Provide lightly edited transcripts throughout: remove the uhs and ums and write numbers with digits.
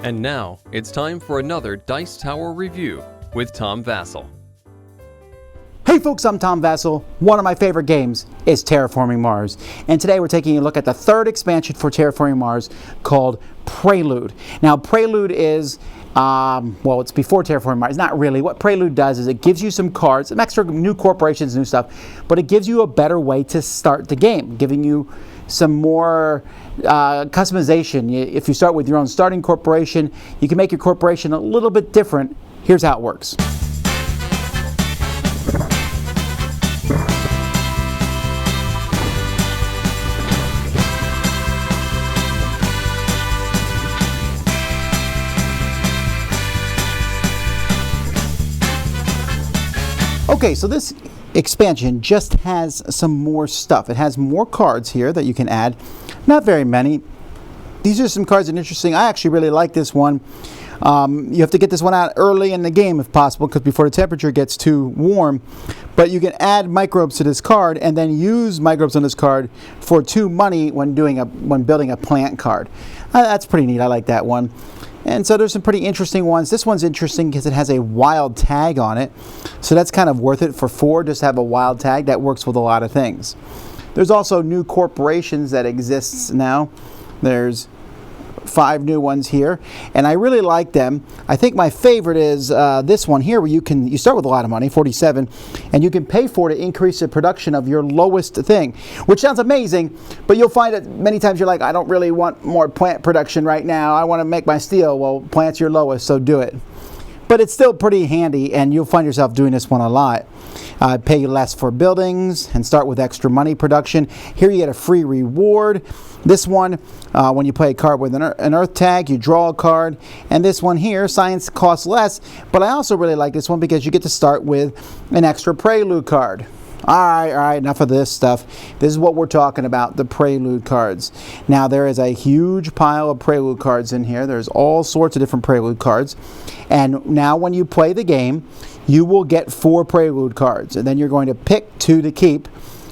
And now, it's time for another Dice Tower review with Tom Vasel. Hey folks, I'm Tom Vasel. One of my favorite games is Terraforming Mars. And today we're taking a look at the third expansion for Terraforming Mars called Prelude. Now Prelude is, it's before Terraforming Mars. Not really. What Prelude does is it gives you some cards, some extra new corporations, new stuff, but it gives you a better way to start the game, giving you some more customization. If you start with your own starting corporation, you can make your corporation a little bit different. Here's how it works. Okay, so this expansion just has some more stuff. It has more cards here that you can add. Not very many. These are some cards that are interesting. I actually really like this one. You have to get this one out early in the game if possible, because before the temperature gets too warm. But you can add microbes to this card and then use microbes on this card for 2 money when building a plant card. That's pretty neat. I like that one. And so there's some pretty interesting ones. This one's interesting because it has a wild tag on it. So that's kind of worth it for 4, just to have a wild tag. That works with a lot of things. There's also new corporations that exists now. There's 5 new ones here, and I really like them. I think my favorite is this one here, where you start with a lot of money, 47, and you can pay for it to increase the production of your lowest thing, which sounds amazing, but you'll find that many times you're like, I don't really want more plant production right now. I want to make my steel. Well, plant's your lowest, so do it. But it's still pretty handy, and you'll find yourself doing this one a lot. Pay less for buildings and start with extra money production. Here you get a free reward. This one, when you play a card with an earth tag, you draw a card. And this one here, science costs less. But I also really like this one because you get to start with an extra Prelude card. All right, enough of this stuff. This is what we're talking about, the Prelude cards. Now, there is a huge pile of Prelude cards in here. There's all sorts of different Prelude cards. And now when you play the game, you will get 4 Prelude cards. And then you're going to pick 2 to keep.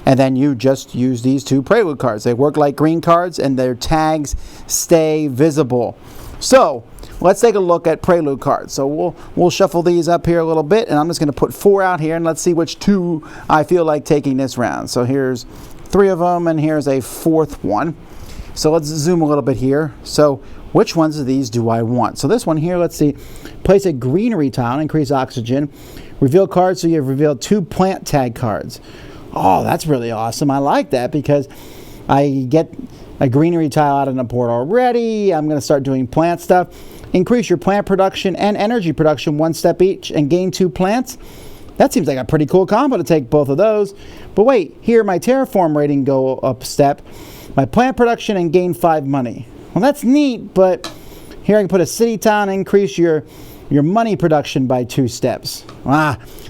And then you just use these 2 Prelude cards. They work like green cards, and their tags stay visible. So, let's take a look at Prelude cards. So we'll shuffle these up here a little bit, and I'm just going to put 4 out here, and let's see which 2 I feel like taking this round. So here's 3 of them, and here's a 4th one. So let's zoom a little bit here. So which ones of these do I want? So this one here, let's see. Place a greenery tile, increase oxygen. Reveal cards, so you have revealed 2 plant tag cards. Oh, that's really awesome. I like that because I get a greenery tile out in the board already. I'm going to start doing plant stuff. Increase your plant production and energy production 1 step each and gain 2 plants. That seems like a pretty cool combo to take both of those. But wait, here my terraform rating go up step. My plant production and gain 5 money. Well, that's neat, but here I can put a city tile and increase your money production by 2 steps.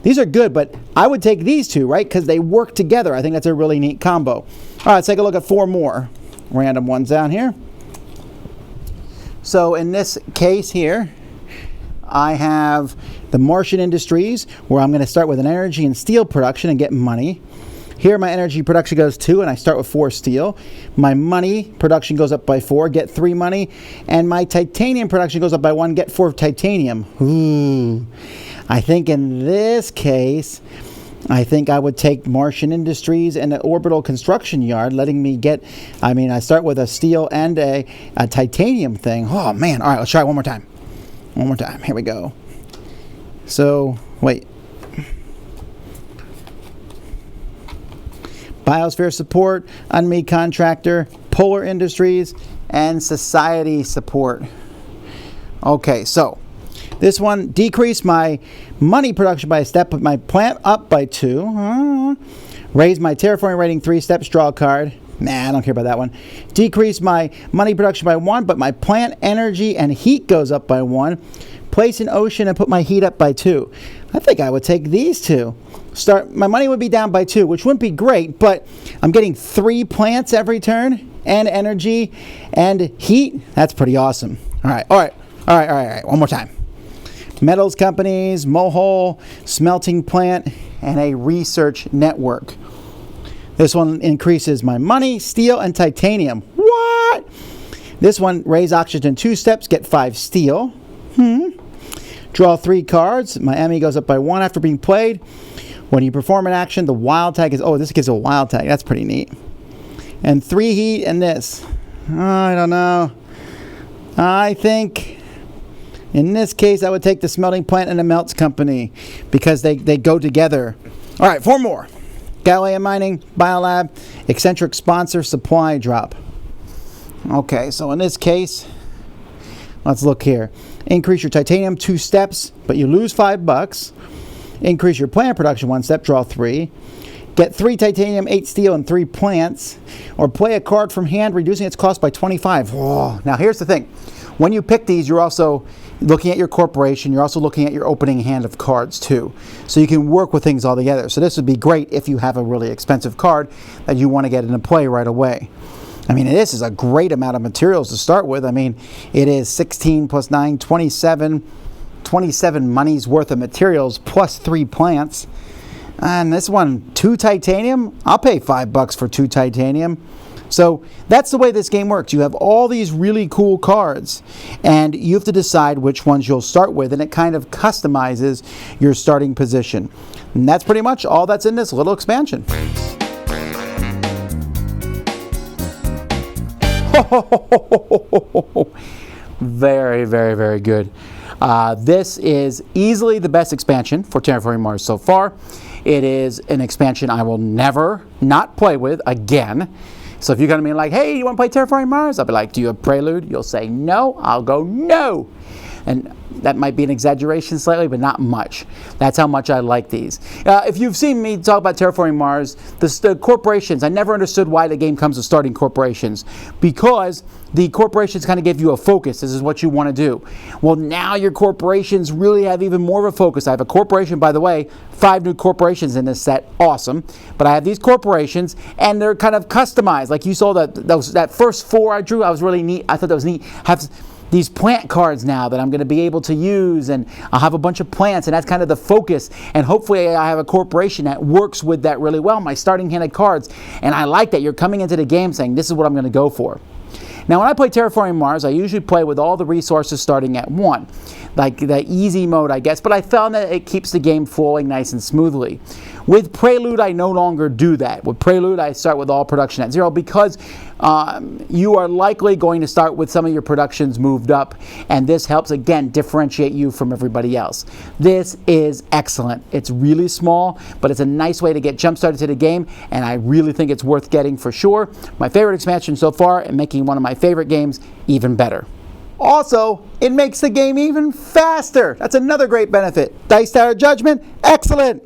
These are good, but I would take these 2, right? Because they work together. I think that's a really neat combo. All right, let's take a look at 4 more random ones down here. So in this case here, I have the Martian Industries, where I'm going to start with an energy and steel production and get money. Here my energy production goes 2, and I start with 4 steel. My money production goes up by 4, get 3 money. And my titanium production goes up by 1, get 4 titanium. Ooh. I think in this case, I think I would take Martian Industries and the Orbital Construction Yard, letting me get, I start with a steel and a titanium thing. Oh man, all right, let's try it one more time. Here we go. So, wait. Biosphere Support, Unmade Contractor, Polar Industries, and Society Support. Okay, so this one decreased my money production by a step, put my plant up by 2. Raise my terraforming rating 3 steps, draw a card. Nah, I don't care about that one. Decrease my money production by 1, but my plant energy and heat goes up by 1. Place an ocean and put my heat up by 2. I think I would take these 2. My money would be down by 2, which wouldn't be great, but I'm getting 3 plants every turn, and energy, and heat. That's pretty awesome. All right. One more time. Metals companies, Mohole, smelting plant, and a research network. This one increases my money, steel, and titanium. What? This one, raise oxygen 2 steps, get 5 steel. Draw 3 cards. Miami goes up by 1 after being played. When you perform an action, the wild tag is... Oh, this gives a wild tag. That's pretty neat. And 3 heat and this. I don't know. I think... in this case, I would take the smelting plant and the melts company because they go together. All right, 4 more. Galileo Mining, Biolab, eccentric sponsor, supply drop. Okay, so in this case, let's look here. Increase your titanium 2 steps, but you lose $5. Increase your plant production 1 step, draw 3. Get 3 titanium, 8 steel, and 3 plants. Or play a card from hand, reducing its cost by 25. Whoa. Now here's the thing. When you pick these, you're also looking at your corporation. You're also looking at your opening hand of cards too. So you can work with things all together. So this would be great if you have a really expensive card that you want to get into play right away. I mean, this is a great amount of materials to start with. I mean, it is 16 plus 9, 27 money's worth of materials plus 3 plants. And this one, 2 titanium. I'll pay $5 for 2 titanium. So that's the way this game works. You have all these really cool cards, and you have to decide which ones you'll start with, and it kind of customizes your starting position. And that's pretty much all that's in this little expansion. Very, very, very good. This is easily the best expansion for Terraforming Mars so far. It is an expansion I will never not play with again. So if you're going to be like, hey, you want to play Terraforming Mars? I'll be like, do you have Prelude? You'll say no. I'll go no. And that might be an exaggeration slightly, but not much. That's how much I like these. If you've seen me talk about Terraforming Mars, the corporations, I never understood why the game comes with starting corporations. Because the corporations kind of give you a focus. This is what you want to do. Well, now your corporations really have even more of a focus. I have a corporation, by the way, 5 new corporations in this set. Awesome. But I have these corporations, and they're kind of customized. Like you saw that first 4 I drew, I was really neat. I thought that was neat. Have these plant cards now that I'm going to be able to use, and I'll have a bunch of plants, and that's kind of the focus. And hopefully I have a corporation that works with that really well, my starting hand of cards. And I like that you're coming into the game saying, this is what I'm going to go for. Now, when I play Terraforming Mars, I usually play with all the resources starting at 1, like the easy mode, I guess, but I found that it keeps the game flowing nice and smoothly. With Prelude, I no longer do that. With Prelude, I start with all production at 0 because you are likely going to start with some of your productions moved up, and this helps, again, differentiate you from everybody else. This is excellent. It's really small, but it's a nice way to get jump-started to the game, and I really think it's worth getting for sure. My favorite expansion so far, and making one of my favorite games even better. Also, it makes the game even faster. That's another great benefit. Dice Tower Judgment, excellent.